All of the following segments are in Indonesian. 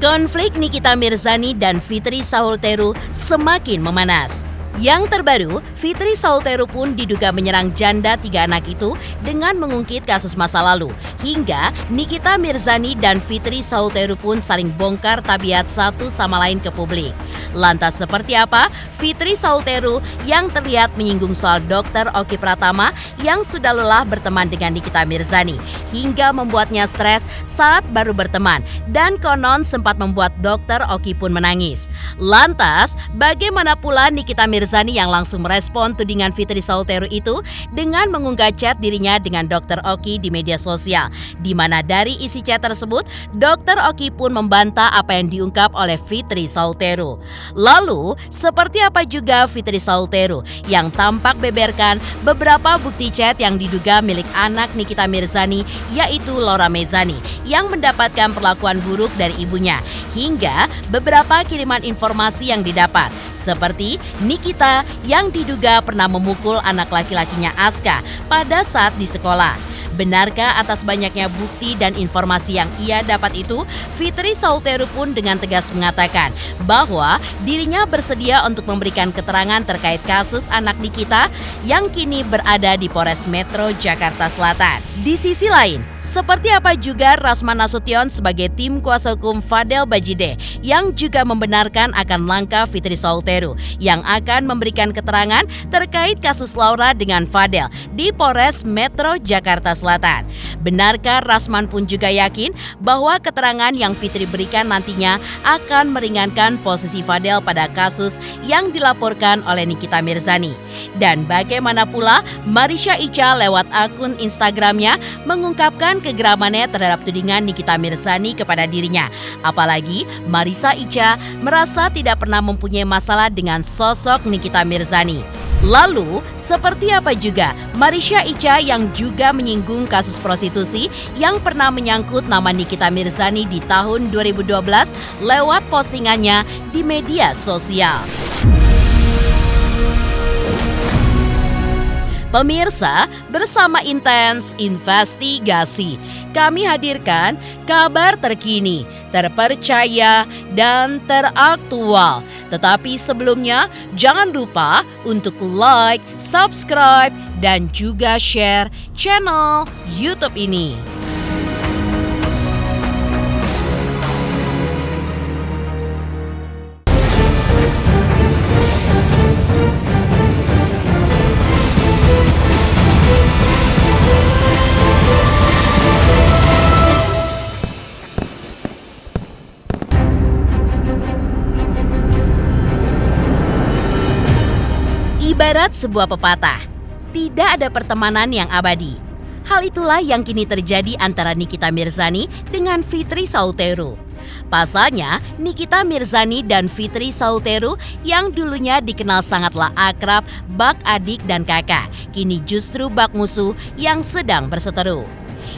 Konflik Nikita Mirzani dan Fitri Saulteru semakin memanas. Yang terbaru, Fitri Saulteru pun diduga menyerang janda 3 anak itu dengan mengungkit kasus masa lalu. Hingga Nikita Mirzani dan Fitri Saulteru pun saling bongkar tabiat satu sama lain ke publik. Lantas seperti apa Fitri Saulteru yang terlihat menyinggung soal Dr. Oki Pratama yang sudah lelah berteman dengan Nikita Mirzani hingga membuatnya stres saat baru berteman dan konon sempat membuat Dr. Oki pun menangis. Lantas bagaimana pula Nikita Mirzani yang langsung merespon tudingan Fitri Saulteru itu dengan mengunggah chat dirinya dengan Dr. Oki di media sosial, di mana dari isi chat tersebut Dr. Oki pun membantah apa yang diungkap oleh Fitri Saulteru. Lalu, seperti apa juga Fitri Saulteru yang tampak beberkan beberapa bukti chat yang diduga milik anak Nikita Mirzani, yaitu Laura Mezani, yang mendapatkan perlakuan buruk dari ibunya, hingga beberapa kiriman informasi yang didapat, seperti Nikita yang diduga pernah memukul anak laki-lakinya Aska pada saat di sekolah. Benarkah atas banyaknya bukti dan informasi yang ia dapat itu, Fitri Saulteru pun dengan tegas mengatakan bahwa dirinya bersedia untuk memberikan keterangan terkait kasus anak Nikita yang kini berada di Polres Metro Jakarta Selatan. Di sisi lain, seperti apa juga Rasman Nasution sebagai tim kuasa hukum Fadel Bajide yang juga membenarkan akan langkah Fitri Saulteru yang akan memberikan keterangan terkait kasus Laura dengan Fadel di Polres Metro Jakarta Selatan. Benarkah Rasman pun juga yakin bahwa keterangan yang Fitri berikan nantinya akan meringankan posisi Fadel pada kasus yang dilaporkan oleh Nikita Mirzani? Dan bagaimana pula Marisha Icha lewat akun Instagramnya mengungkapkan kegeramannya terhadap tudingan Nikita Mirzani kepada dirinya. Apalagi Marisha Icha merasa tidak pernah mempunyai masalah dengan sosok Nikita Mirzani. Lalu, seperti apa juga Marisha Icha yang juga menyinggung kasus prostitusi yang pernah menyangkut nama Nikita Mirzani di tahun 2012 lewat postingannya di media sosial. Pemirsa, bersama Intens Investigasi, kami hadirkan kabar terkini, terpercaya, dan teraktual. Tetapi sebelumnya, jangan lupa untuk like, subscribe, dan juga share channel YouTube ini. Ibarat sebuah pepatah, tidak ada pertemanan yang abadi. Hal itulah yang kini terjadi antara Nikita Mirzani dengan Fitri Saulteru. Pasalnya, Nikita Mirzani dan Fitri Saulteru yang dulunya dikenal sangatlah akrab, bak adik dan kakak, kini justru bak musuh yang sedang berseteru.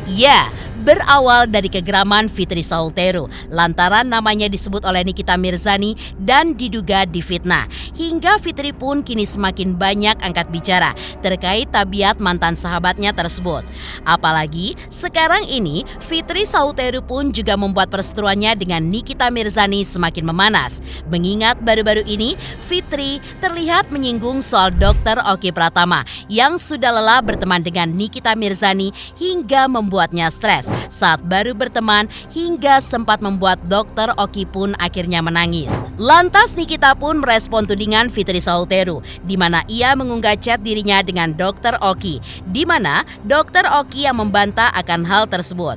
Ya, berawal dari kegeraman Fitri Saulteru lantaran namanya disebut oleh Nikita Mirzani dan diduga difitnah. Hingga Fitri pun kini semakin banyak angkat bicara terkait tabiat mantan sahabatnya tersebut. Apalagi sekarang ini Fitri Saulteru pun juga membuat perseteruannya dengan Nikita Mirzani semakin memanas. Mengingat baru-baru ini Fitri terlihat menyinggung soal Dr. Oki Pratama yang sudah lelah berteman dengan Nikita Mirzani hingga membuatnya stres saat baru berteman hingga sempat membuat Dr. Oki pun akhirnya menangis. Lantas Nikita pun merespon tudingan Fitri Saulteru di mana ia mengunggah chat dirinya dengan Dr. Oki, di mana Dr. Oki yang membantah akan hal tersebut.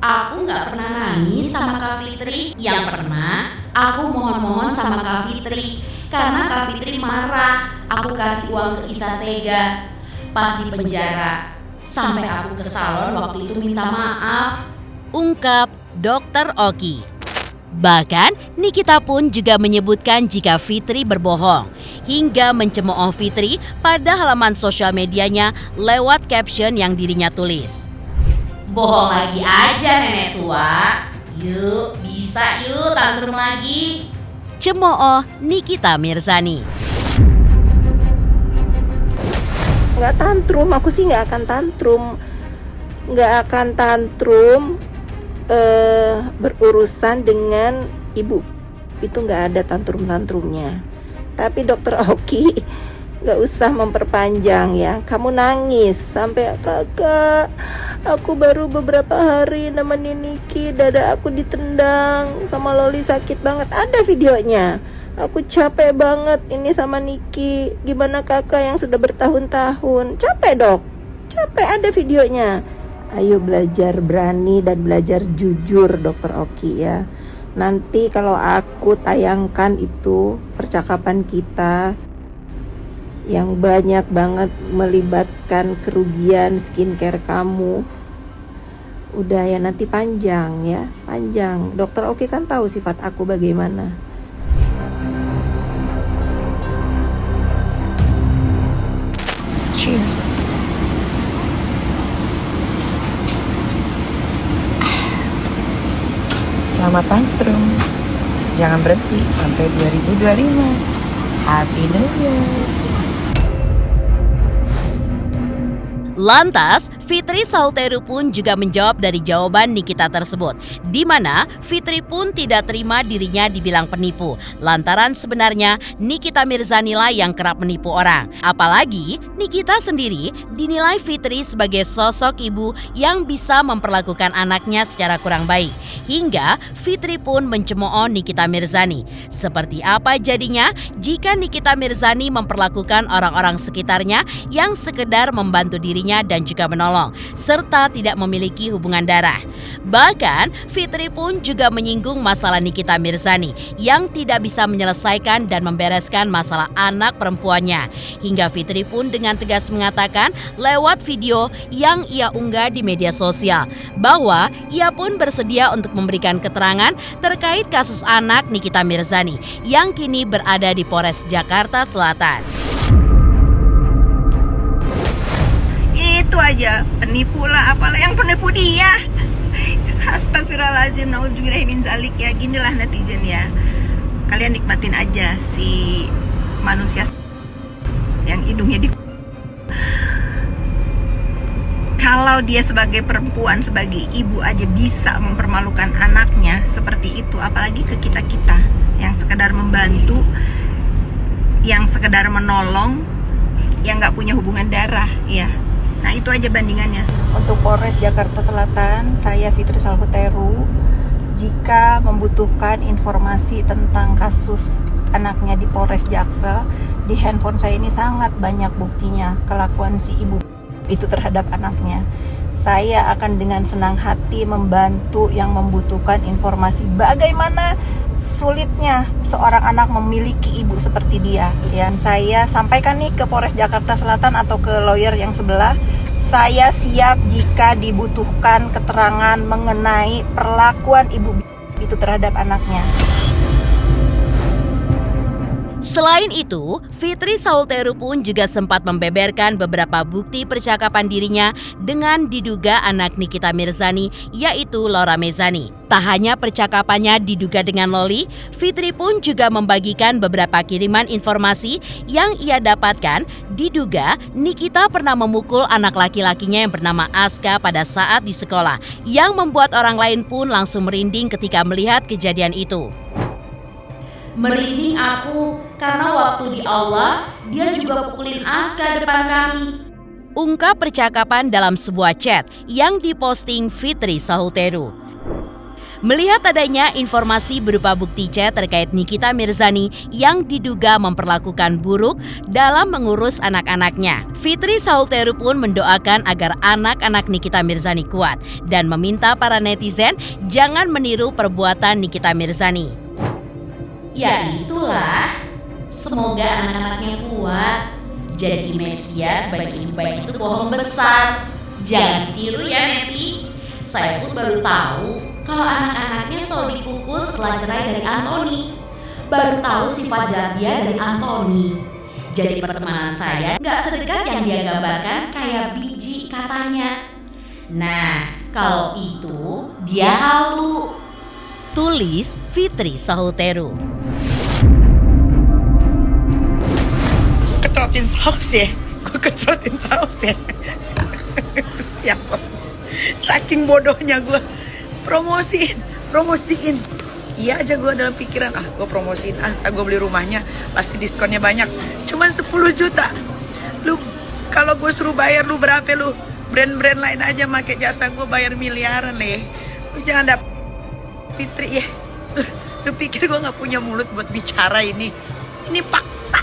Aku nggak pernah nangis sama Kak Fitri. Yang pernah, aku mohon-mohon sama Kak Fitri karena Kak Fitri marah. Aku kasih uang ke Isa Sega pas di penjara. Sampai aku ke salon waktu itu minta maaf, ungkap Dr. Oki. Bahkan Nikita pun juga menyebutkan jika Fitri berbohong, hingga mencemooh Fitri pada halaman sosial medianya lewat caption yang dirinya tulis. Bohong lagi aja nenek tua. Yuk, bisa yuk tantrum lagi. Cemooh Nikita Mirzani. Nggak tantrum, aku sih nggak akan tantrum. berurusan dengan ibu itu nggak ada tantrum-tantrumnya. Tapi dokter Oki nggak usah memperpanjang ya. Kamu nangis sampai kakak, aku baru beberapa hari nemenin Niki, dada aku ditendang sama Loli, sakit banget. Ada videonya. Aku capek banget ini sama Niki. Gimana kakak yang sudah bertahun-tahun? Capek dok, capek, ada videonya. Ayo belajar berani dan belajar jujur dokter Oki ya. Nanti kalau aku tayangkan itu percakapan kita yang banyak banget melibatkan kerugian skincare kamu, udah ya nanti panjang ya, panjang. Dokter Oki kan tahu sifat aku bagaimana. Cheers. Selamat tantrum. Jangan berhenti sampai 2025. Happy New Year. Lantas, Fitri Sauteru pun juga menjawab dari jawaban Nikita tersebut, di mana Fitri pun tidak terima dirinya dibilang penipu, lantaran sebenarnya Nikita Mirzani lah yang kerap menipu orang. Apalagi Nikita sendiri dinilai Fitri sebagai sosok ibu yang bisa memperlakukan anaknya secara kurang baik, hingga Fitri pun mencemooh Nikita Mirzani. Seperti apa jadinya jika Nikita Mirzani memperlakukan orang-orang sekitarnya yang sekedar membantu dirinya dan juga menolong, serta tidak memiliki hubungan darah. Bahkan Fitri pun juga menyinggung masalah Nikita Mirzani yang tidak bisa menyelesaikan dan membereskan masalah anak perempuannya, hingga Fitri pun dengan tegas mengatakan lewat video yang ia unggah di media sosial bahwa ia pun bersedia untuk memberikan keterangan terkait kasus anak Nikita Mirzani yang kini berada di Polres Jakarta Selatan. Itu aja penipu lah, apalah yang penipu dia. Astagfirullahaladzim, naudzubillahi min zalik ya. Ginilah netizen ya, kalian nikmatin aja si manusia yang hidungnya di. Kalau dia sebagai perempuan, sebagai ibu aja bisa mempermalukan anaknya seperti itu, apalagi ke kita-kita yang sekedar membantu, yang sekedar menolong, yang nggak punya hubungan darah ya. Nah itu aja bandingannya. Untuk Polres Jakarta Selatan, saya Fitri Sauteru. Jika membutuhkan informasi tentang kasus anaknya di Polres Jaksel, di handphone saya ini sangat banyak buktinya kelakuan si ibu itu terhadap anaknya. Saya akan dengan senang hati membantu yang membutuhkan informasi bagaimana sulitnya seorang anak memiliki ibu seperti dia. Dan saya sampaikan nih ke Polres Jakarta Selatan atau ke lawyer yang sebelah, saya siap jika dibutuhkan keterangan mengenai perlakuan ibu itu terhadap anaknya. Selain itu, Fitri Sauteru pun juga sempat membeberkan beberapa bukti percakapan dirinya dengan diduga anak Nikita Mirzani, yaitu Laura Mezani. Tak hanya percakapannya diduga dengan Loli, Fitri pun juga membagikan beberapa kiriman informasi yang ia dapatkan. Diduga Nikita pernah memukul anak laki-lakinya yang bernama Aska pada saat di sekolah, yang membuat orang lain pun langsung merinding ketika melihat kejadian itu. Merinding aku karena waktu di aula dia juga pukulin Aska depan kami. Ungkap percakapan dalam sebuah chat yang diposting Fitri Sauteru. Melihat adanya informasi berupa bukti chat terkait Nikita Mirzani yang diduga memperlakukan buruk dalam mengurus anak-anaknya, Fitri Sauteru pun mendoakan agar anak-anak Nikita Mirzani kuat dan meminta para netizen jangan meniru perbuatan Nikita Mirzani. Ya itulah, semoga anak-anaknya kuat. Jadi Mesia sebagai ibu baik itu bohong besar. Jangan ditiru ya Neti. Saya pun baru tahu kalau anak-anaknya selalu dipukul setelah cerai dari Anthony. Baru tahu sifat jahat dia dari Anthony. Jadi pertemanan saya nggak sedekat yang dia gambarkan kayak biji katanya. Nah, kalau itu dia halu. Tulis Fitri Sauteru. Ketrotin saus ya, gue ketrotin saus ya. Siapa? Saking bodohnya gue. promosiin. Iya aja gue dalam pikiran, gue promosiin, gue beli rumahnya pasti diskonnya banyak. Cuman 10 juta. Lu kalau gue suruh bayar lu berapa lu? Brand-brand lain aja make jasa gue bayar miliaran nih. Lu jangan dapet Fitri ya. Lu pikir gue gak punya mulut buat bicara ini? Ini fakta.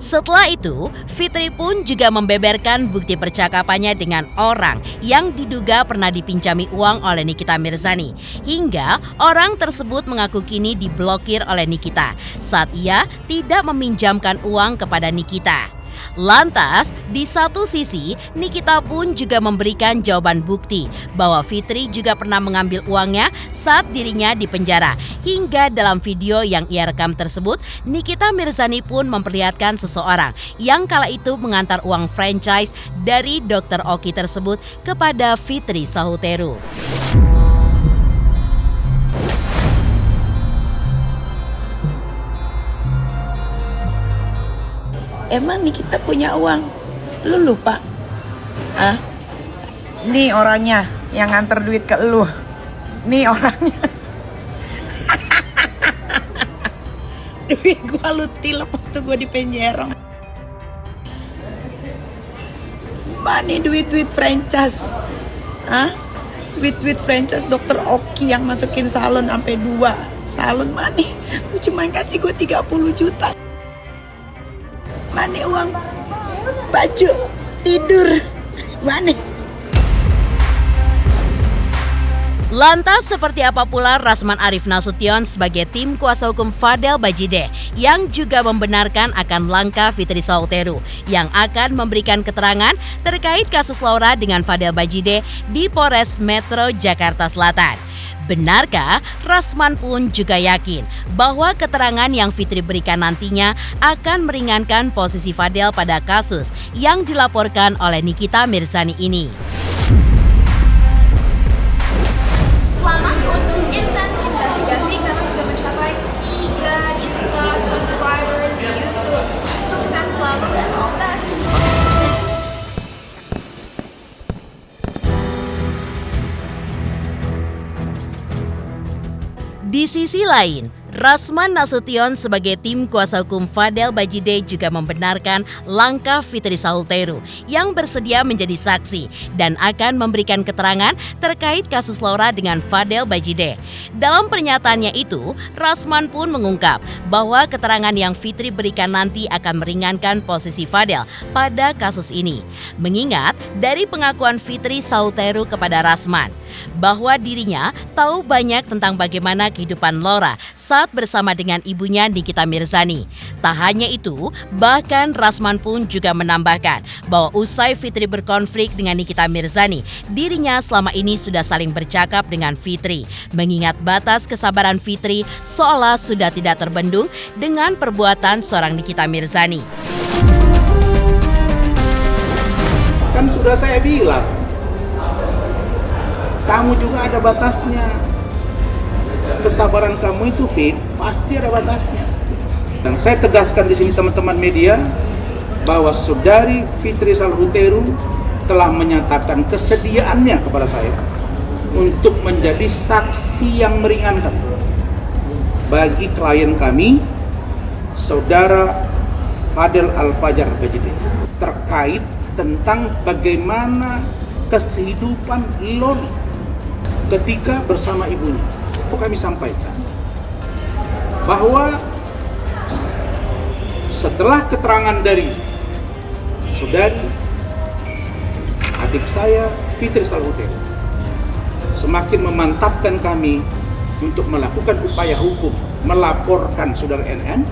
Setelah itu, Fitri pun juga membeberkan bukti percakapannya dengan orang yang diduga pernah dipinjami uang oleh Nikita Mirzani. Hingga orang tersebut mengaku kini diblokir oleh Nikita saat ia tidak meminjamkan uang kepada Nikita. Lantas, di satu sisi, Nikita pun juga memberikan jawaban bukti bahwa Fitri juga pernah mengambil uangnya saat dirinya di penjara. Hingga dalam video yang ia rekam tersebut, Nikita Mirzani pun memperlihatkan seseorang yang kala itu mengantar uang franchise dari Dr. Oki tersebut kepada Fitri Sahuteru. Emang nih kita punya uang? Lu lupa? Nih orangnya yang nganter duit ke lu. Nih orangnya. Duit gua lu tilep waktu gua di penjara. Mana duit-duit franchise? Duit-duit franchise Dr. Oki yang masukin salon sampai 2 salon mana? Lu cuma kasih gua 30 juta. Mana uang baju tidur? Mana? Lantas seperti apa pula Rasman Arif Nasution sebagai tim kuasa hukum Fadel Bajideh yang juga membenarkan akan langkah Fitri Sahuteru yang akan memberikan keterangan terkait kasus Laura dengan Fadel Bajideh di Polres Metro Jakarta Selatan. Benarkah Rasman pun juga yakin bahwa keterangan yang Fitri berikan nantinya akan meringankan posisi Fadel pada kasus yang dilaporkan oleh Nikita Mirzani ini? Selamat untuk Intens Investigasi karena sudah mencapai 3 juta subscribers di YouTube. Sukses selalu dan all the best. Di sisi lain, Rasman Nasution sebagai tim kuasa hukum Fadel Bajideh juga membenarkan langkah Fitri Sahuteru yang bersedia menjadi saksi dan akan memberikan keterangan terkait kasus Laura dengan Fadel Bajideh. Dalam pernyataannya itu, Rasman pun mengungkap bahwa keterangan yang Fitri berikan nanti akan meringankan posisi Fadel pada kasus ini. Mengingat dari pengakuan Fitri Sahuteru kepada Rasman bahwa dirinya tahu banyak tentang bagaimana kehidupan Laura saat bersama dengan ibunya Nikita Mirzani. Tak hanya itu, bahkan Rasman pun juga menambahkan bahwa usai Fitri berkonflik dengan Nikita Mirzani, dirinya selama ini sudah saling bercakap dengan Fitri, mengingat batas kesabaran Fitri seolah sudah tidak terbendung dengan perbuatan seorang Nikita Mirzani. Kan sudah saya bilang, kamu juga ada batasnya. Kesabaran kamu itu, Fit, pasti ada batasnya. Dan saya tegaskan di sini teman-teman media bahwa saudari Fitri Sahuteru telah menyatakan kesediaannya kepada saya untuk menjadi saksi yang meringankan bagi klien kami, saudara Fadel Al-Fajar Bajideh, terkait tentang bagaimana kehidupan Lori ketika bersama ibunya. Kami sampaikan bahwa setelah keterangan dari saudari adik saya Fitri Sahuteru semakin memantapkan kami untuk melakukan upaya hukum, melaporkan saudara NN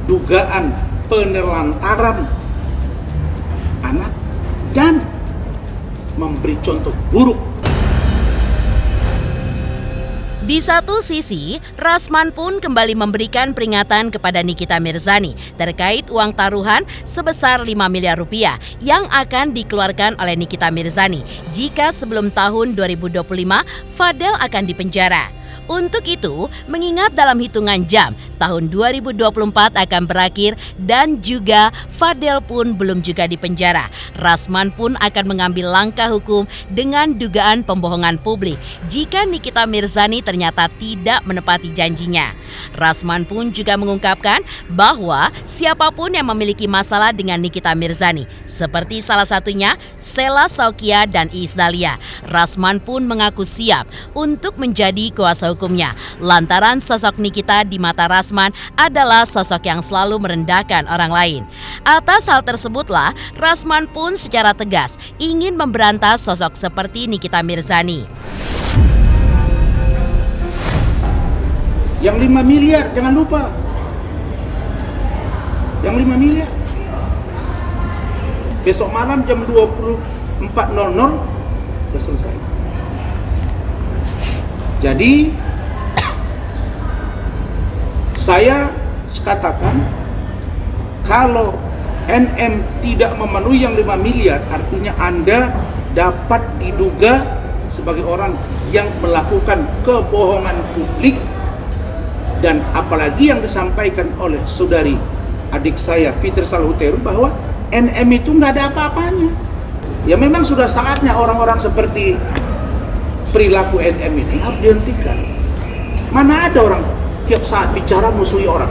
dugaan penelantaran anak dan memberi contoh buruk. Di satu sisi, Rasman pun kembali memberikan peringatan kepada Nikita Mirzani terkait uang taruhan sebesar 5 miliar rupiah yang akan dikeluarkan oleh Nikita Mirzani jika sebelum tahun 2025 Fadel akan dipenjara. Untuk itu, mengingat dalam hitungan jam, tahun 2024 akan berakhir dan juga Fadel pun belum juga dipenjara. Rasman pun akan mengambil langkah hukum dengan dugaan pembohongan publik jika Nikita Mirzani ternyata tidak menepati janjinya. Rasman pun juga mengungkapkan bahwa siapapun yang memiliki masalah dengan Nikita Mirzani, seperti salah satunya Sela Saukia dan Iis Dahlia, Rasman pun mengaku siap untuk menjadi kuasa hukumnya, lantaran sosok Nikita di mata Rasman adalah sosok yang selalu merendahkan orang lain. Atas hal tersebutlah, Rasman pun secara tegas ingin memberantas sosok seperti Nikita Mirzani. Yang 5 miliar, jangan lupa. Yang 5 miliar. Besok malam jam 24.00 sudah selesai. Jadi saya katakan kalau NM tidak memenuhi yang 5 miliar, artinya Anda dapat diduga sebagai orang yang melakukan kebohongan publik. Dan apalagi yang disampaikan oleh saudari adik saya Fitri Salhuteru bahwa NM itu nggak ada apa-apanya. Ya memang sudah saatnya orang-orang seperti perilaku NM ini harus dihentikan. Mana ada orang tiap saat bicara musuhi orang.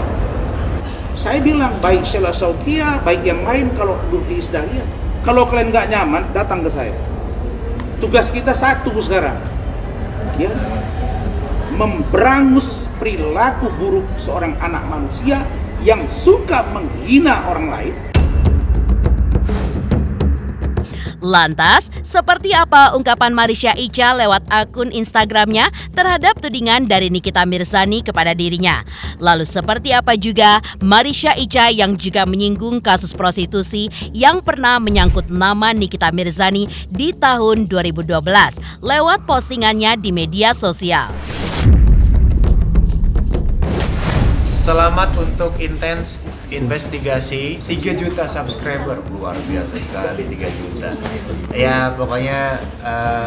Saya bilang baik Sela Saukia, baik yang lain, kalau Iis Dahlia, kalau kalian nggak nyaman datang ke saya. Tugas kita satu sekarang, ya, memberangus perilaku buruk seorang anak manusia yang suka menghina orang lain. Lantas, seperti apa ungkapan Marisha Icha lewat akun Instagramnya terhadap tudingan dari Nikita Mirzani kepada dirinya? Lalu seperti apa juga Marisha Icha yang juga menyinggung kasus prostitusi yang pernah menyangkut nama Nikita Mirzani di tahun 2012 lewat postingannya di media sosial. Selamat untuk Intens investigasi 3 juta subscriber, luar biasa sekali 3 juta. Ya pokoknya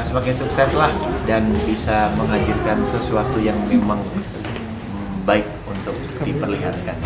semakin sukses lah dan bisa menghadirkan sesuatu yang memang baik untuk diperlihatkan.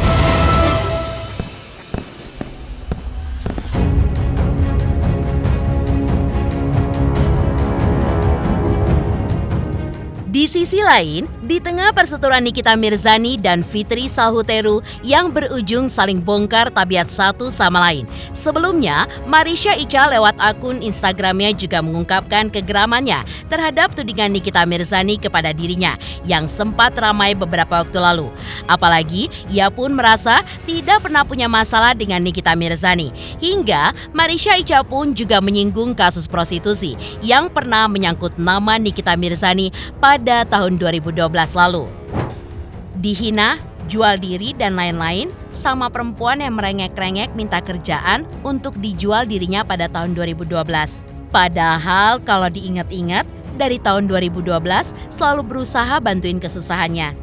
Di sisi lain, di tengah perseteruan Nikita Mirzani dan Fitri Salhuteru yang berujung saling bongkar tabiat satu sama lain. Sebelumnya, Marisha Icha lewat akun Instagramnya juga mengungkapkan kegeramannya terhadap tudingan Nikita Mirzani kepada dirinya yang sempat ramai beberapa waktu lalu. Apalagi, ia pun merasa tidak pernah punya masalah dengan Nikita Mirzani. Hingga, Marisha Icha pun juga menyinggung kasus prostitusi yang pernah menyangkut nama Nikita Mirzani pada tahun 2012 lalu. Dihina, jual diri dan lain-lain sama perempuan yang merengek-rengek minta kerjaan untuk dijual dirinya pada tahun 2012. Padahal kalau diingat-ingat, dari tahun 2012 selalu berusaha bantuin kesusahannya.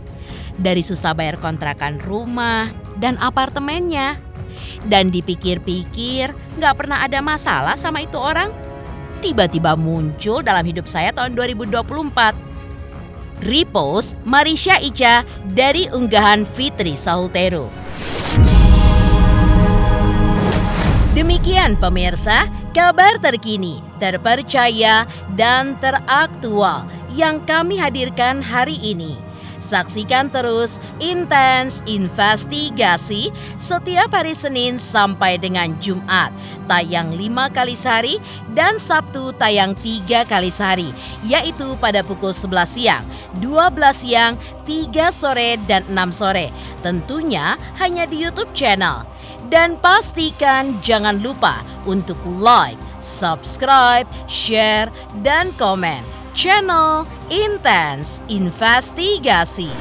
Dari susah bayar kontrakan rumah dan apartemennya. Dan dipikir-pikir gak pernah ada masalah sama itu orang. Tiba-tiba muncul dalam hidup saya tahun 2024. Repost Marisha Icha dari unggahan Fitri Salhuteru. Demikian pemirsa, kabar terkini, terpercaya, dan teraktual yang kami hadirkan hari ini. Saksikan terus Intens Investigasi setiap hari Senin sampai dengan Jumat, tayang 5 kali sehari dan Sabtu tayang 3 kali sehari, yaitu pada pukul 11 siang, 12 siang, 3 sore, dan 6 sore. Tentunya hanya di YouTube channel. Dan pastikan jangan lupa untuk like, subscribe, share, dan komen channel Intens Investigasi.